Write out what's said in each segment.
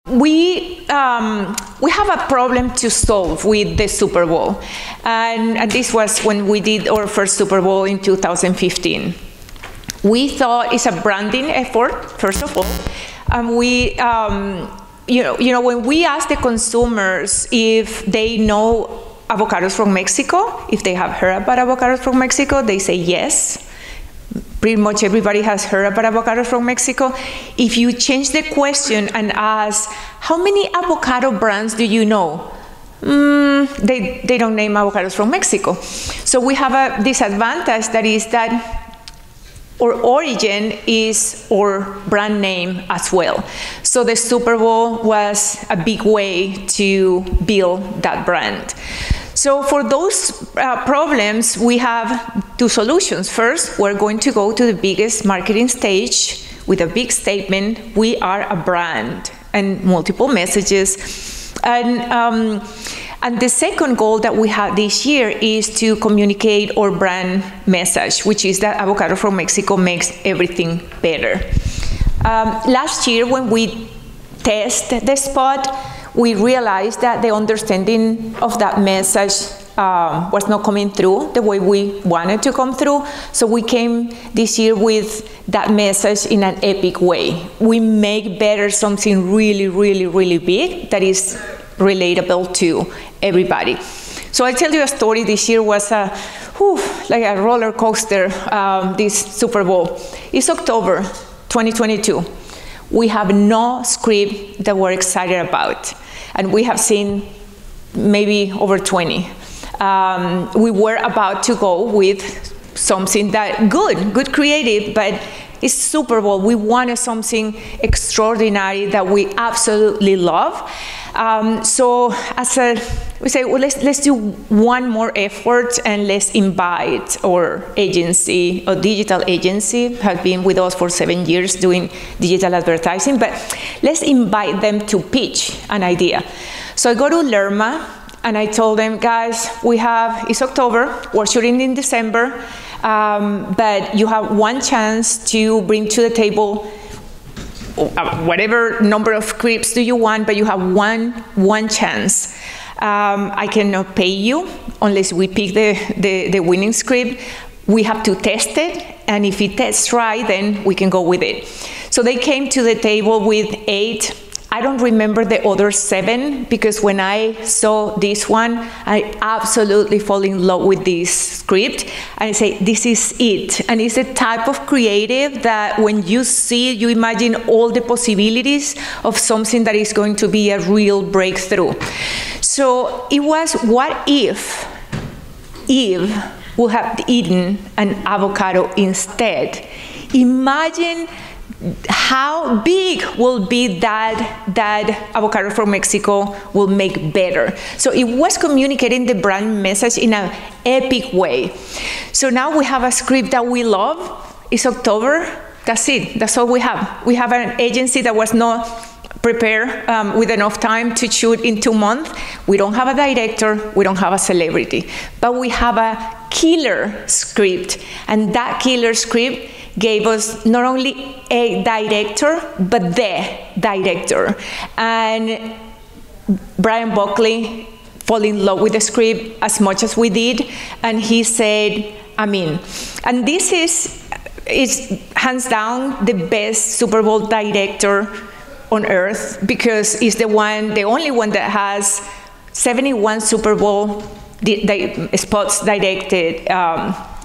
we have a problem to solve with the Super Bowl. And this was when we did our first Super Bowl in 2015. We thought it's a branding effort, first of all. And we, when we ask the consumers if they know avocados from Mexico, if they have heard about avocados from Mexico, they say yes. Pretty much everybody has heard about avocados from Mexico. If you change the question and ask, how many avocado brands do you know? They don't name avocados from Mexico. So we have a disadvantage, that is that our origin is our brand name as well. So the Super Bowl was a big way to build that brand. So for those problems, we have two solutions. First, we're going to go to the biggest marketing stage with a big statement, we are a brand, and multiple messages. And the second goal that we have this year is to communicate our brand message, which is that avocado from Mexico makes everything better. Last year, when we tested the spot, we realized that the understanding of that message was not coming through the way we wanted to come through. So we came this year with that message in an epic way. We make better something really, really, really big that is relatable to everybody. So I'll tell you a story. This year was like a roller coaster, this Super Bowl. It's October 2022. We have no script that we're excited about, and we have seen maybe over 20. We were about to go with something that good creative, but it's Super Bowl. We wanted something extraordinary that we absolutely love. So we say, well, let's do one more effort and let's invite our agency, a digital agency, has been with us for 7 years doing digital advertising, but let's invite them to pitch an idea. So I go to Lerma and I told them, guys, it's October, we're shooting in December, but you have one chance to bring to the table whatever number of scripts do you want, but you have one chance. I cannot pay you unless we pick the winning script. We have to test it, and if it tests right, then we can go with it. So they came to the table with 8. I don't remember the other 7, because when I saw this one, I absolutely fall in love with this script. And I say, this is it. And it's a type of creative that when you see it, you imagine all the possibilities of something that is going to be a real breakthrough. So it was, what if Eve would have eaten an avocado instead? Imagine how big will be that avocado from Mexico will make better. So it was communicating the brand message in an epic way. So now we have a script that we love. It's October. That's it. That's all we have. We have an agency that was not prepared with enough time to shoot in 2 months. We don't have a director. We don't have a celebrity. But we have a killer script. And that killer script gave us not only a director, but the director. And Brian Buckley fell in love with the script as much as we did, and he said, I'm in. And this is hands down the best Super Bowl director on earth, because he's the only one that has 71 Super Bowl spots directed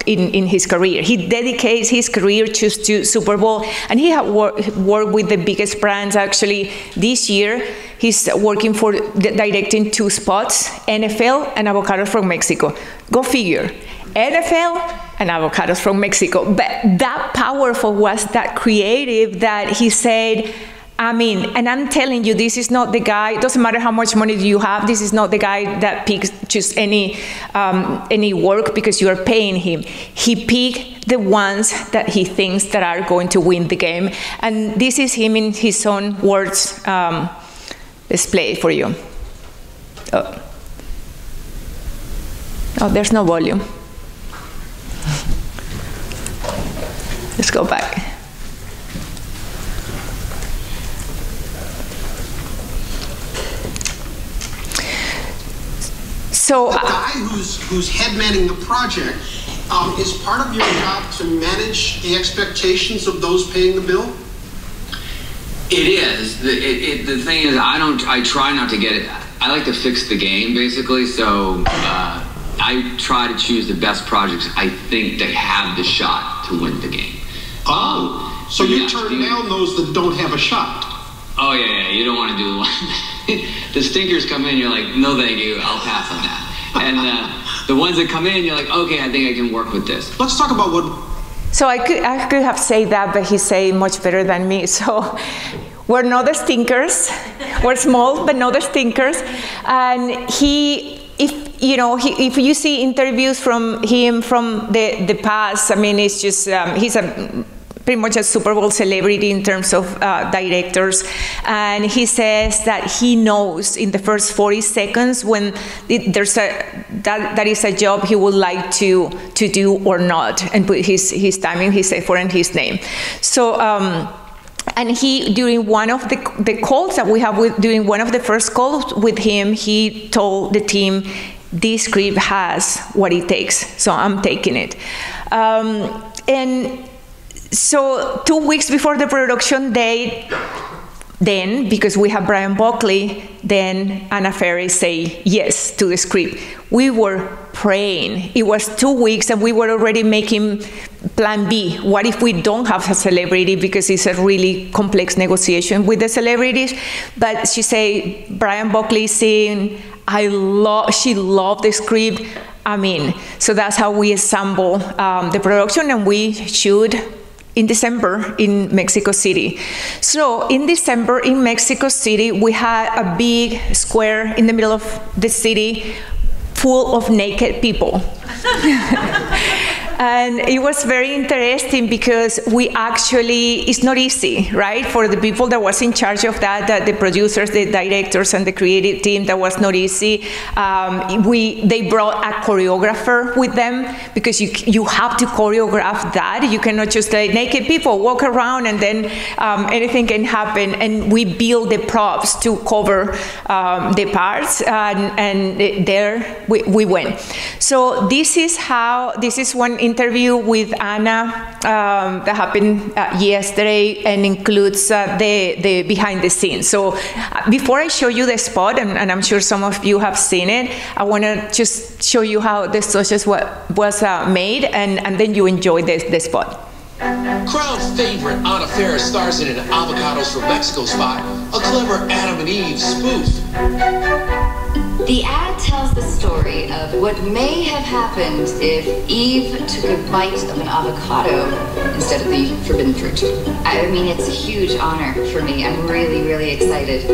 in his career. He dedicates his career to Super Bowl, and he had worked with the biggest brands. Actually, this year, he's working for directing 2 spots, NFL and Avocados from Mexico. Go figure. NFL and Avocados from Mexico. But that powerful was that creative that he said, I mean, and I'm telling you, this is not the guy, it doesn't matter how much money you have, this is not the guy that picks just any work because you are paying him. He picked the ones that he thinks that are going to win the game. And this is him in his own words. Let's play it for you. Oh, there's no volume. Let's go back. So the guy who's head manning the project, is part of your job to manage the expectations of those paying the bill? It is. The thing is, I try not to get it. I like to fix the game, basically. So I try to choose the best projects I think they have the shot to win the game. Oh, so you turn down those that don't have a shot? Oh yeah. You don't want to do the one. The stinkers come in, you're like, no, thank you. I'll pass on that. And the ones that come in, you're like, okay, I think I can work with this. Let's talk about what. So I could have said that, but he said much better than me. So we're not the stinkers. We're small, but not the stinkers. And if you see interviews from him from the past, I mean, it's just he's pretty much a Super Bowl celebrity in terms of directors, and he says that he knows in the first 40 seconds when that is a job he would like to do or not, and put his timing, his effort, and his name. So. And he, during one of the calls that we have during one of the first calls with him, he told the team, this script has what it takes, so I'm taking it. And so 2 weeks before the production date, then, because we have Brian Buckley, then Anna Faris say yes to the script. We were praying. It was 2 weeks and we were already making plan B. What if we don't have a celebrity, because it's a really complex negotiation with the celebrities. But she say, Brian Buckley saying, she loved the script. I mean, so that's how we assemble the production, and we shoot in December in Mexico City. So in December in Mexico City, we had a big square in the middle of the city full of naked people. And it was very interesting because we actually, it's not easy, right? For the people that was in charge of that, the producers, the directors, and the creative team, that was not easy. They brought a choreographer with them, because you have to choreograph that. You cannot just let naked people walk around and then anything can happen. And we build the props to cover the parts, and there we went. So this is one interview with Anna that happened yesterday, and includes the behind the scenes. So before I show you the spot, and I'm sure some of you have seen it, I want to just show you how the sausage was made, and then you enjoy the spot. Crowd favorite Anna Faris stars in an Avocados from Mexico spot, a clever Adam and Eve spoof. The ad tells the story of what may have happened if Eve took a bite of an avocado instead of the forbidden fruit. I mean, it's a huge honor for me. I'm really, really excited.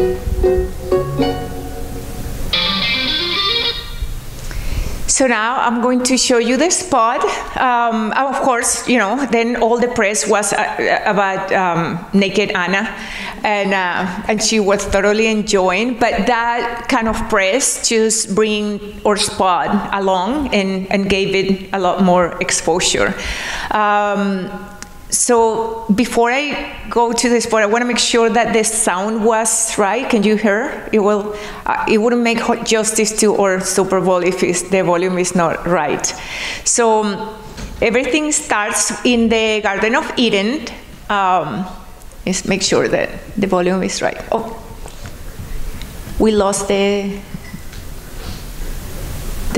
So now I'm going to show you the spot. Of course, then all the press was about naked Anna, and she was thoroughly enjoying. But that kind of press just bring our spot along and gave it a lot more exposure. So before I go to the spot, I want to make sure that the sound was right. Can you hear? It wouldn't make justice to our Super Bowl if the volume is not right. So everything starts in the Garden of Eden. Let's make sure that the volume is right. Oh, we lost the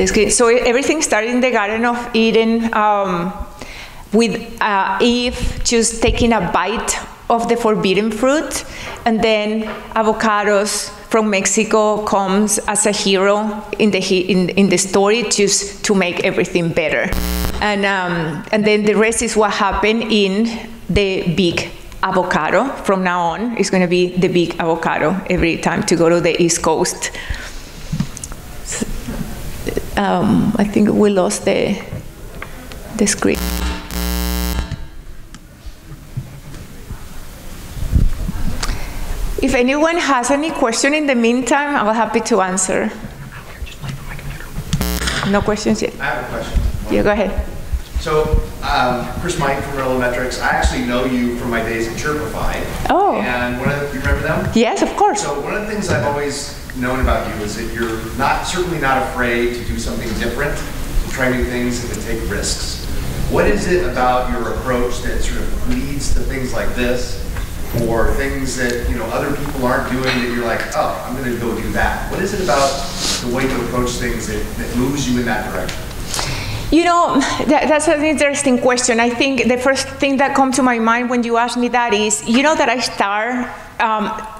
screen. So everything started in the Garden of Eden. With Eve just taking a bite of the forbidden fruit, and then Avocados from Mexico comes as a hero in the story, just to make everything better, and then the rest is what happened in the big avocado. From now on, it's going to be the big avocado every time to go to the East Coast. I think we lost the screen. If anyone has any question in the meantime, I'm happy to answer. No questions yet? I have a question. Yeah, go ahead. So, Chris Mike from Metrics, I actually know you from my days at Chirpify. Oh. And you remember them? Yes, of course. So one of the things I've always known about you is that you're certainly not afraid to do something different, to try new things and to take risks. What is it about your approach that sort of leads to things like this, or things that other people aren't doing that you're like, oh, I'm going to go do that? What is it about the way you approach things that moves you in that direction? That's an interesting question. I think the first thing that comes to my mind when you ask me that is, that I started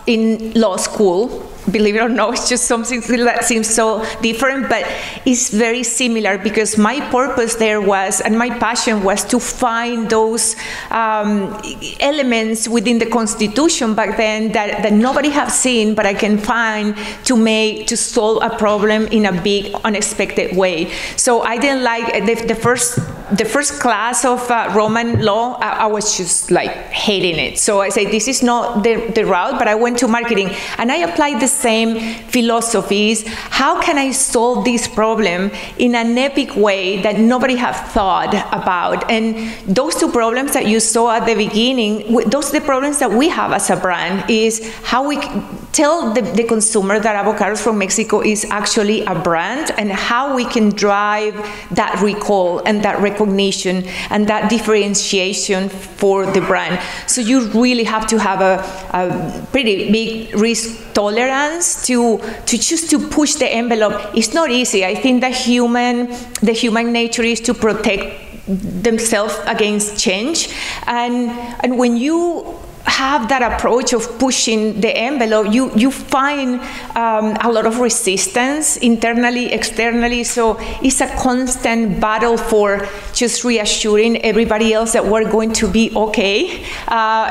in law school. Believe it or not, it's just something that seems so different, but it's very similar, because my purpose there was, and my passion was, to find those elements within the Constitution back then that nobody have seen, but I can find to solve a problem in a big, unexpected way. So I didn't like the first class of Roman law. I was just like hating it. So I said, this is not the route, but I went to marketing, and I applied the same philosophies. How can I solve this problem in an epic way that nobody have thought about? And those two problems that you saw at the beginning, those are the problems that we have as a brand, is how we tell the consumer that Avocados from Mexico is actually a brand, and how we can drive that recall and that recognition and that differentiation for the brand. So you really have to have a pretty big risk tolerance to choose to push the envelope. It's not easy. I think the human nature is to protect themselves against change, and when you have that approach of pushing the envelope, you find a lot of resistance internally, externally. So it's a constant battle for just reassuring everybody else that we're going to be okay,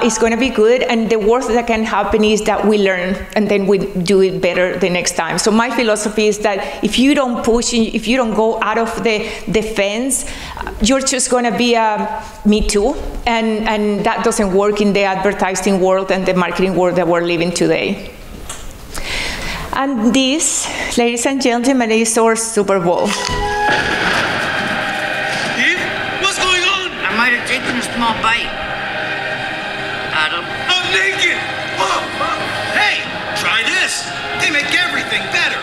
it's going to be good, and the worst that can happen is that we learn and then we do it better the next time. So my philosophy is that if you don't push, if you don't go out of the fence, you're just going to be a me too, and that doesn't work in the advertising world and the marketing world that we're living today. And this, ladies and gentlemen, is our Super Bowl. I might have taken a small bite. Adam? I'm naked! Whoa! Hey, try this! They make everything better!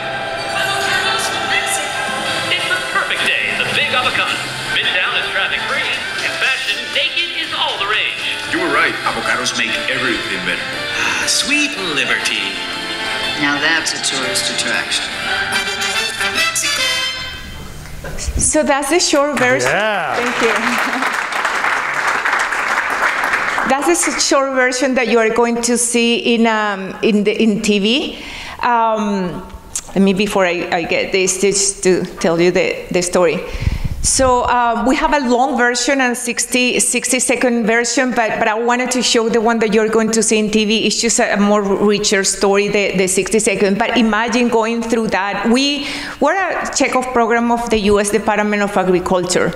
Avocados from Mexico. It's the perfect day, the big avocado. Midtown is traffic-free, and fashion naked is all the rage. You were right. Avocados make everything better. Ah, sweet liberty. Now that's a tourist attraction. So that's the short version. Yeah. Thank you. That's a short version that you are going to see in TV. Let me, before I get this, just to tell you the story. So we have a long version and 60-second version, but I wanted to show the one that you're going to see in TV. It's just a more richer story, the 60-second. But imagine going through that. We're a checkoff program of the U.S. Department of Agriculture.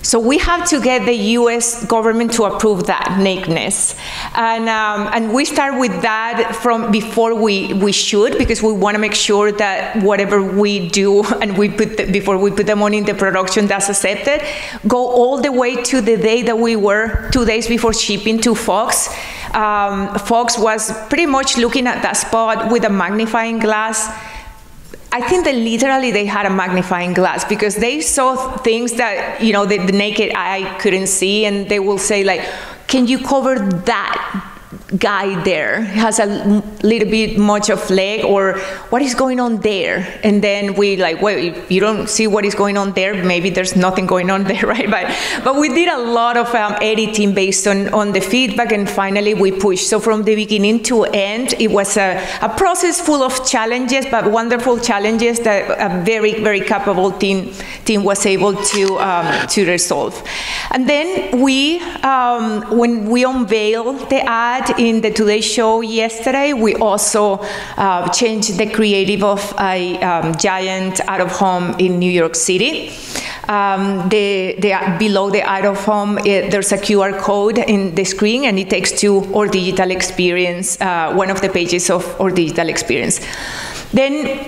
So we have to get the U.S. government to approve that nakedness. And we start with that from before we shoot, because we want to make sure that whatever we do and before we put them on in the production, that's accepted. Go all the way to the day that we were 2 days before shipping to Fox. Fox was pretty much looking at that spot with a magnifying glass. I think that literally they had a magnifying glass, because they saw things that, the naked eye couldn't see, and they will say, like, can you cover that guy there? He has a little bit much of leg, or what is going on there? And then we like, well, if you don't see what is going on there, maybe there's nothing going on there, right? But we did a lot of editing based on the feedback, and finally we pushed. So from the beginning to end, it was a process full of challenges, but wonderful challenges that a very, very capable team was able to resolve. And then when we unveiled the ad in the Today Show yesterday, we also changed the creative of a giant out-of-home in New York City. Below the out of home, there's a QR code in the screen, and it takes to our digital experience, one of the pages of our digital experience. Then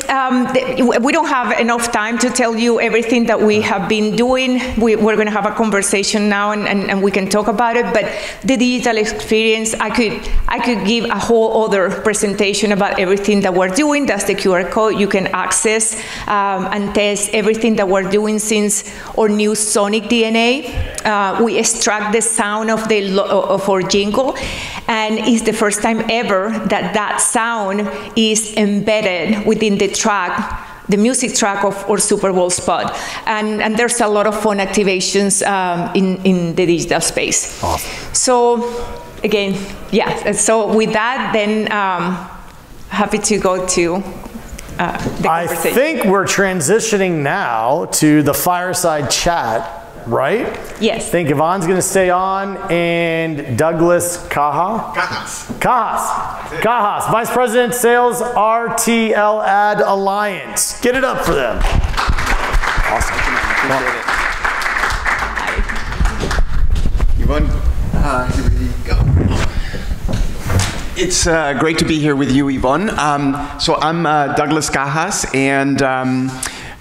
we don't have enough time to tell you everything that we have been doing. We're going to have a conversation now, and we can talk about it. But the digital experience, I could give a whole other presentation about everything that we're doing. That's the QR code. You can access and test everything that we're doing since our new Sonic DNA. We extract the sound of our jingle, and it's the first time ever that sound is embedded within the track, the music track of our Super Bowl spot. And there's a lot of fun activations in the digital space. Awesome. So again, yeah, so with that, then happy to go to the conversation. I think we're transitioning now to the fireside chat, right? Yes. I think Ivonne's going to stay on, and Douglas Cajas, Vice President, Sales, RTLAdAlliance. Get it up for them. Awesome. Ivonne, here we go. It's great to be here with you, Ivonne. So I'm Douglas Cajas, and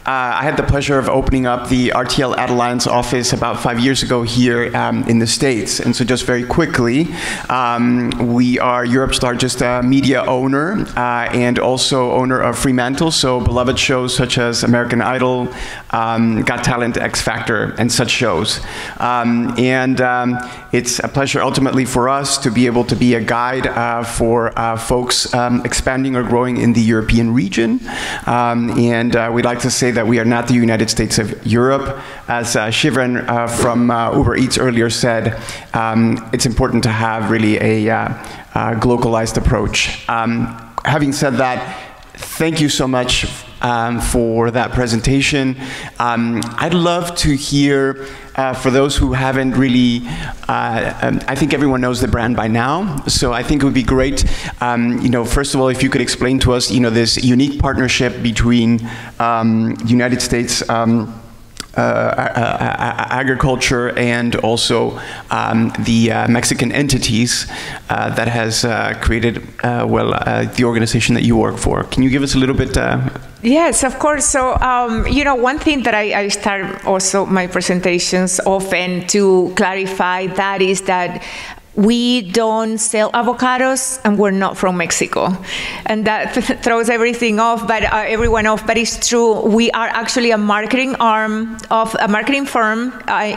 I had the pleasure of opening up the RTLAdAlliance office about 5 years ago here in the States. And so just very quickly, we are Europe's largest media owner and also owner of Fremantle, so beloved shows such as American Idol, Got Talent, X Factor, and such shows. It's a pleasure ultimately for us to be able to be a guide for folks expanding or growing in the European region. We'd like to say that we are not the United States of Europe. As Shivran from Uber Eats earlier said, it's important to have really a globalized approach. Having said that, thank you so much for that presentation. I'd love to hear, for those who haven't really, I think everyone knows the brand by now, so I think it would be great, first of all, if you could explain to us, this unique partnership between United States agriculture and also the Mexican entities that has created, the organization that you work for. Can you give us a little bit? Yes, of course. So, one thing that I start also my presentations often to clarify that is that we don't sell avocados, and we're not from Mexico, and that throws everyone off. But it's true. We are actually a marketing arm of a marketing firm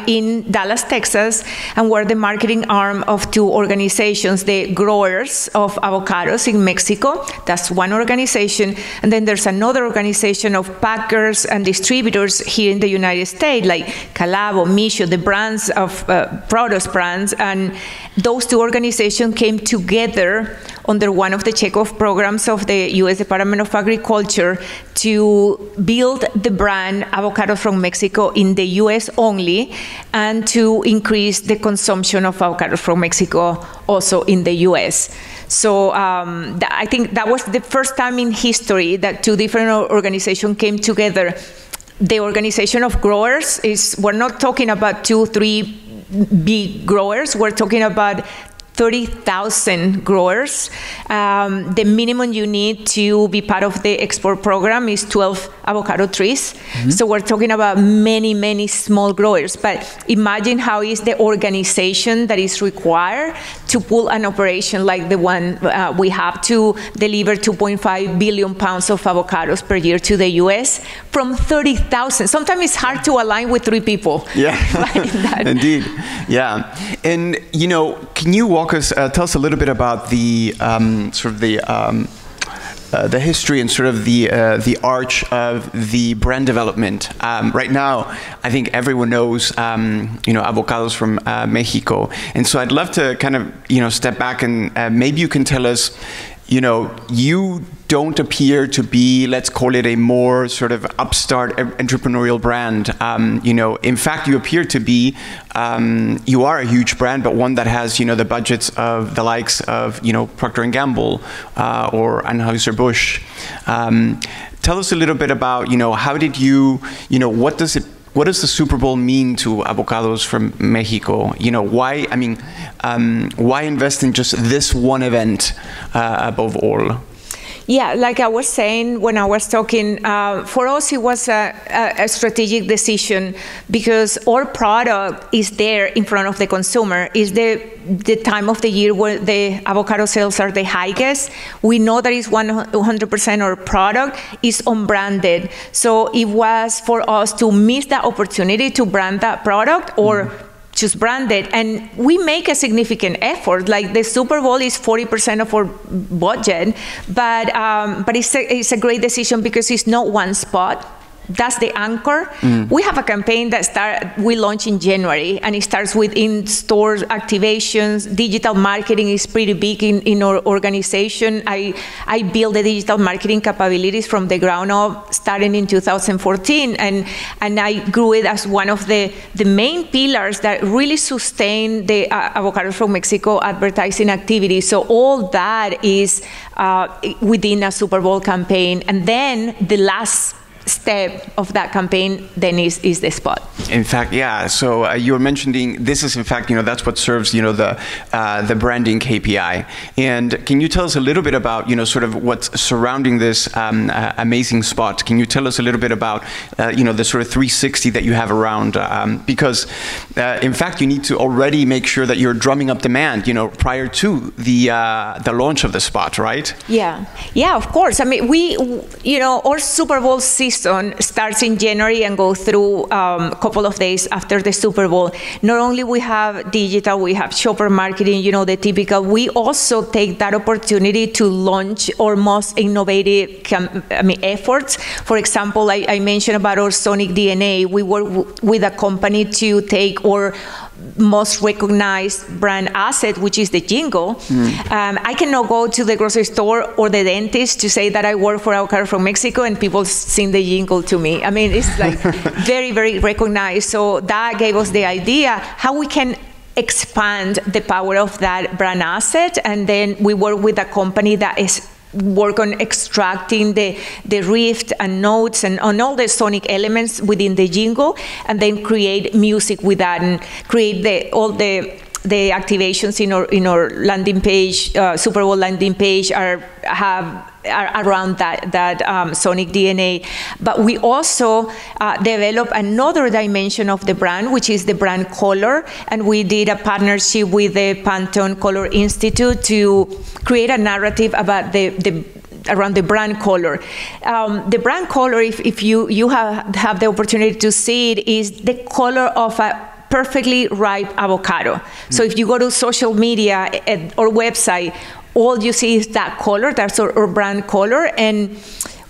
in Dallas, Texas, and we're the marketing arm of two organizations: the growers of avocados in Mexico. That's one organization, and then there's another organization of packers and distributors here in the United States, like Calavo, Micho, the brands of produce brands, and those two organizations came together under one of the checkoff programs of the U.S. Department of Agriculture to build the brand Avocados from Mexico in the U.S. only, and to increase the consumption of avocados from Mexico also in the U.S. So I think that was the first time in history that two different organizations came together. The organization of growers we're not talking about 2-3 big growers, we're talking about 30,000 growers. The minimum you need to be part of the export program is 12 avocado trees. Mm-hmm. So we're talking about many, many small growers. But imagine how is the organization that is required to pull an operation like the one we have to deliver 2.5 billion pounds of avocados per year to the U.S. from 30,000. Sometimes it's hard to align with 3 people. Yeah, indeed. Yeah. And, can you tell us a little bit about the the history and sort of the arch of the brand development. Right now, I think everyone knows avocados from Mexico, and so I'd love to kind of step back and maybe you can tell us, you don't appear to be, let's call it, a more sort of upstart entrepreneurial brand. In fact, you appear to be, you are a huge brand, but one that has, the budgets of the likes of, Procter & Gamble or Anheuser-Busch. Tell us a little bit about, how did you, what does it what does the Super Bowl mean to Avocados from Mexico? You know, why? I mean, why invest in just this one event above all? Yeah, like I was saying when I was talking, for us it was a strategic decision because our product is there in front of the consumer. It's the time of the year where the avocado sales are the highest. We know that it's 100% our product is unbranded. So it was for us to miss that opportunity to brand that product or just brand it, and we make a significant effort. Like the Super Bowl is 40% of our budget, but it's a great decision because it's not one spot. That's the anchor. We have a campaign that we launch in January, and it starts with in-store activations. Digital marketing is pretty big in our organization. I built the digital marketing capabilities from the ground up, starting in 2014, and I grew it as one of the main pillars that really sustain the Avocados from Mexico advertising activity. So all that is within a Super Bowl campaign, and then the last step of that campaign then is the spot. In fact, yeah. So you were mentioning this is in fact, you know, that's what serves, you know, the branding KPI. And can you tell us a little bit about, you know, sort of what's surrounding this amazing spot? Can you tell us a little bit about, you know, the sort of 360 that you have around? Because in fact, you need to already make sure that you're drumming up demand, you know, prior to the launch of the spot, right? Yeah, yeah, of course. I mean, you know, our Super Bowl season starts in January and goes through a couple of days after the Super Bowl. Not only we have digital, we have shopper marketing, you know, the typical. We also take that opportunity to launch our most innovative efforts. For example, I mentioned about our Sonic DNA. We work with a company to take our most recognized brand asset, which is the jingle. I cannot go to the grocery store or the dentist to say that I work for Avocados from Mexico and people sing the jingle to me. I mean, it's like very, very recognized. So that gave us the idea how we can expand the power of that brand asset. And then we work with a company that is work on extracting the riff and notes and on all the sonic elements within the jingle, and then create music with that and create all the activations in our landing page, Super Bowl landing page are around that Sonic DNA. But we also develop another dimension of the brand, which is the brand color, and we did a partnership with the Pantone Color Institute to create a narrative about around the brand color. The brand color, if you have the opportunity to see it, is the color of a perfectly ripe avocado. So if you go to social media or website, all you see is that color. That's our brand color. And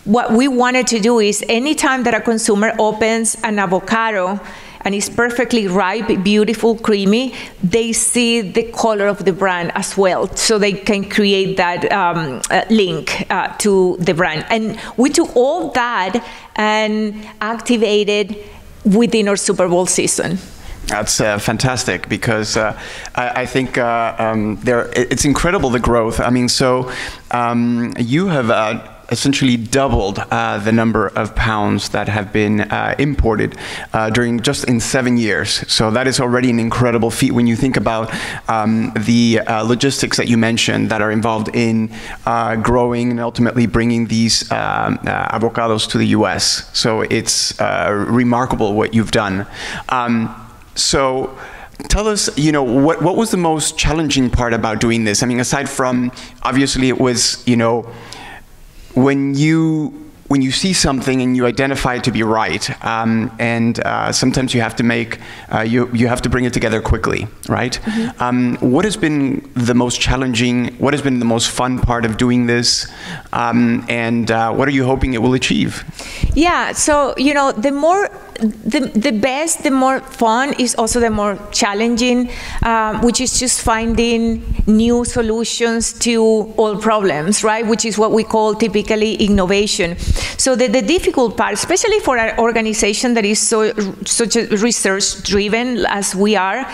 what we wanted to do is anytime that a consumer opens an avocado and it's perfectly ripe, beautiful, creamy, they see the color of the brand as well. So they can create that link to the brand. And we took all that and activated within our Super Bowl season. That's fantastic, because I think it's incredible, the growth. I mean, so you have essentially doubled the number of pounds that have been imported during just in 7 years. So that is already an incredible feat when you think about the logistics that you mentioned that are involved in growing and ultimately bringing these avocados to the US. So it's remarkable what you've done. So tell us, you know, what was the most challenging part about doing this? I mean, aside from, obviously it was, you know, when you see something and you identify it to be right, and sometimes you have to make, you have to bring it together quickly, right? What has been the most challenging, what has been the most fun part of doing this, and what are you hoping it will achieve? Yeah, so, you know, the best, the more fun is also the more challenging, which is just finding new solutions to all problems, right? Which is what we call typically innovation. So the difficult part, especially for an organization that is such a research-driven as we are,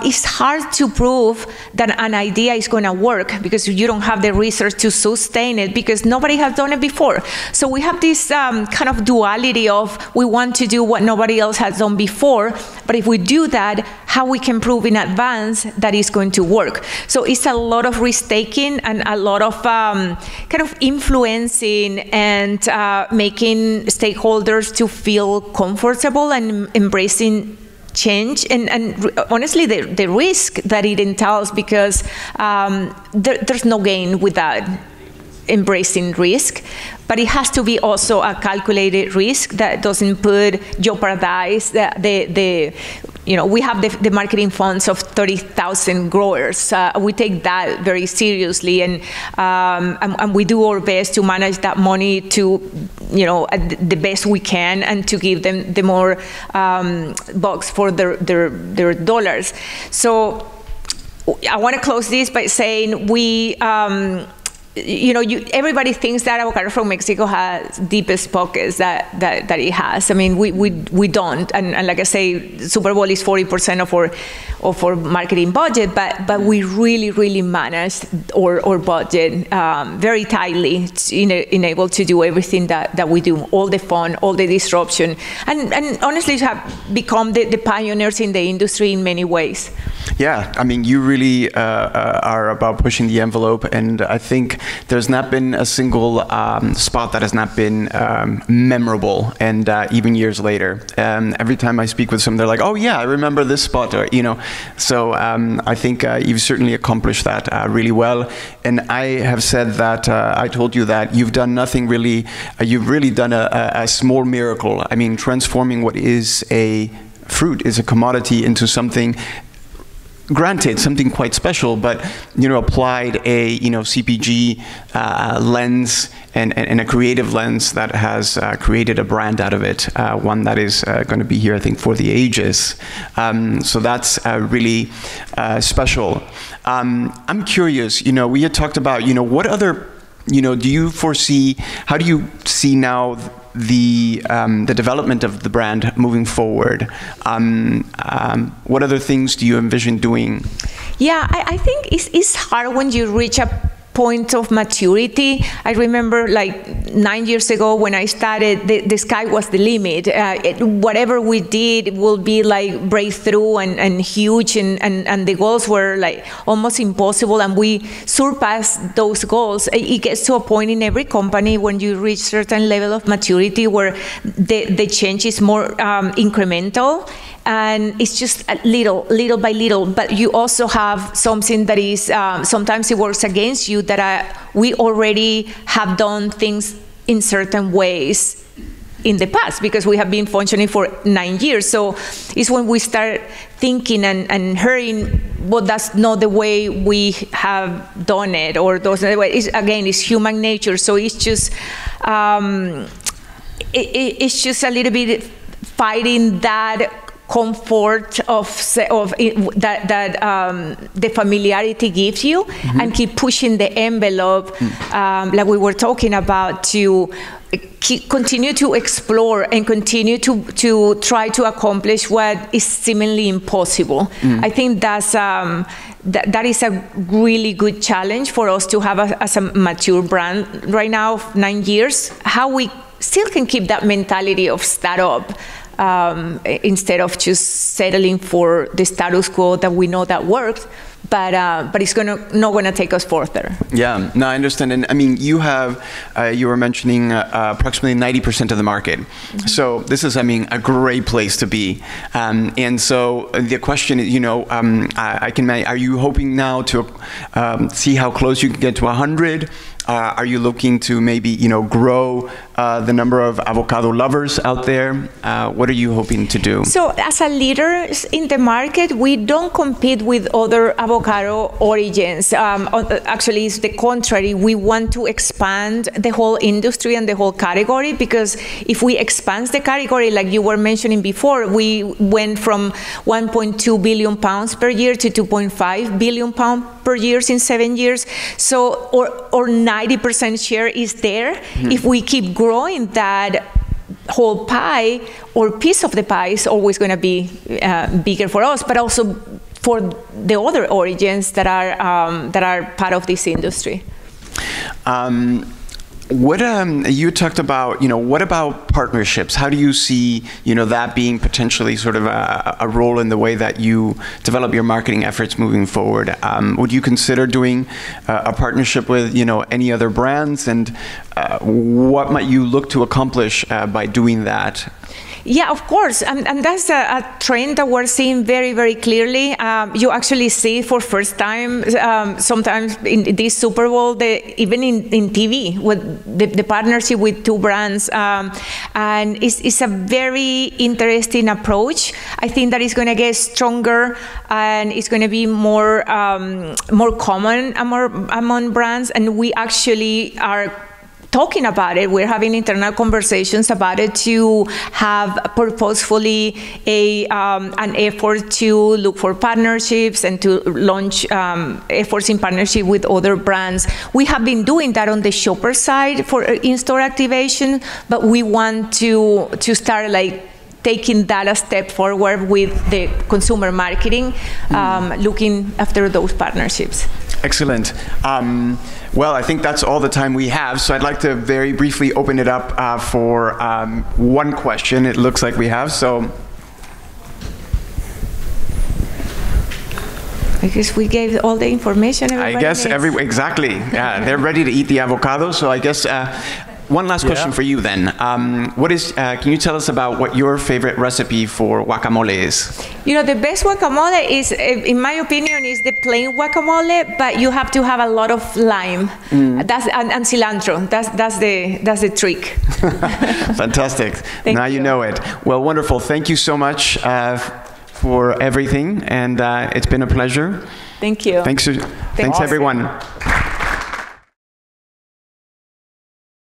it's hard to prove that an idea is going to work because you don't have the research to sustain it because nobody has done it before. So we have this kind of duality of we want to do what what nobody else has done before. But if we do that, how we can prove in advance that it's going to work. So it's a lot of risk-taking and a lot of kind of influencing and making stakeholders to feel comfortable and embracing change and honestly the risk that it entails, because there's no gain with that. Embracing risk, but it has to be also a calculated risk that doesn't jeopardize the we have the marketing funds of 30,000 growers. We take that very seriously, and we do our best to manage that money to the best we can, and to give them the more bucks for their dollars. So I want to close this by saying we. Everybody thinks that avocado from Mexico has deepest pockets that it has. I mean, we don't. And like I say, Super Bowl is 40% of our marketing budget, but we really manage our budget very tightly, able to do everything that we do, all the fun, all the disruption, and honestly have become the pioneers in the industry in many ways. Yeah, I mean, you really are about pushing the envelope, and I think there's not been a single spot that has not been memorable, and even years later. Every time I speak with someone, they're like, "Oh yeah, I remember this spot," or So I think you've certainly accomplished that really well. And I have said that I told you that you've done nothing really. You've really done a small miracle. I mean, transforming what is a fruit, is a commodity, into something. Granted, something quite special, but applied a CPG lens and a creative lens that has created a brand out of it, one that is going to be here, I think, for the ages. So that's really special. I'm curious. We had talked about what other do you foresee? How do you see now the development of the brand moving forward? What other things do you envision doing? Yeah, I think it's hard when you reach a point of maturity. I remember like 9 years ago when I started, the sky was the limit. Whatever we did will be like breakthrough and huge, and the goals were like almost impossible, and we surpassed those goals. It gets to a point in every company when you reach certain level of maturity where the change is more incremental. And it's just little by little, but you also have something that is, sometimes it works against you, that we already have done things in certain ways in the past, because we have been functioning for 9 years. So it's when we start thinking and hearing, well, that's not the way we have done it, or those other ways. Again, it's human nature. So it's just, it's just a little bit fighting that comfort of that the familiarity gives you, and keep pushing the envelope, like we were talking about, to continue to explore and continue to try to accomplish what is seemingly impossible. I think that's that is a really good challenge for us to have as a mature brand right now of 9 years. How we still can keep that mentality of startup. Instead of just settling for the status quo that we know that works, but it's not gonna take us further. Yeah, no, I understand, and I mean, you were mentioning approximately 90% of the market. So this is, I mean, a great place to be. And so the question is, are you hoping now to see how close you can get to 100? Are you looking to maybe, grow the number of avocado lovers out there? What are you hoping to do? So as a leader in the market, we don't compete with other avocado origins. Actually, it's the contrary. We want to expand the whole industry and the whole category, because if we expand the category, like you were mentioning before, we went from 1.2 billion pounds per year to 2.5 billion pounds per year in 7 years. So, or 90% share is there. If we keep growing that whole pie, or piece of the pie, is always going to be bigger for us, but also for the other origins that are part of this industry. What you talked about, what about partnerships? How do you see, that being potentially sort of a role in the way that you develop your marketing efforts moving forward? Would you consider doing a partnership with, any other brands, and what might you look to accomplish by doing that? Yeah, of course, and that's a trend that we're seeing very, very clearly. You actually see it for first time sometimes in this Super Bowl, even in TV, with the partnership with two brands, and it's a very interesting approach. I think that it's going to get stronger, and it's going to be more common among brands, and we actually are talking about it. We're having internal conversations about it to have purposefully an effort to look for partnerships and to launch efforts in partnership with other brands. We have been doing that on the shopper side for in-store activation, but we want to start taking that a step forward with the consumer marketing, looking after those partnerships. Excellent. Well, I think that's all the time we have, so I'd like to very briefly open it up for one question. It looks like we have, so. I guess we gave all the information everybody I guess needs. Exactly. Yeah, they're ready to eat the avocado, so I guess one last question for you then. Can you tell us about what your favorite recipe for guacamole is? The best guacamole is, in my opinion, is the plain guacamole, but you have to have a lot of lime. That's and cilantro. That's the trick. Fantastic. Now you know it. Well, wonderful. Thank you so much for everything, and it's been a pleasure. Thank you. Thanks everyone.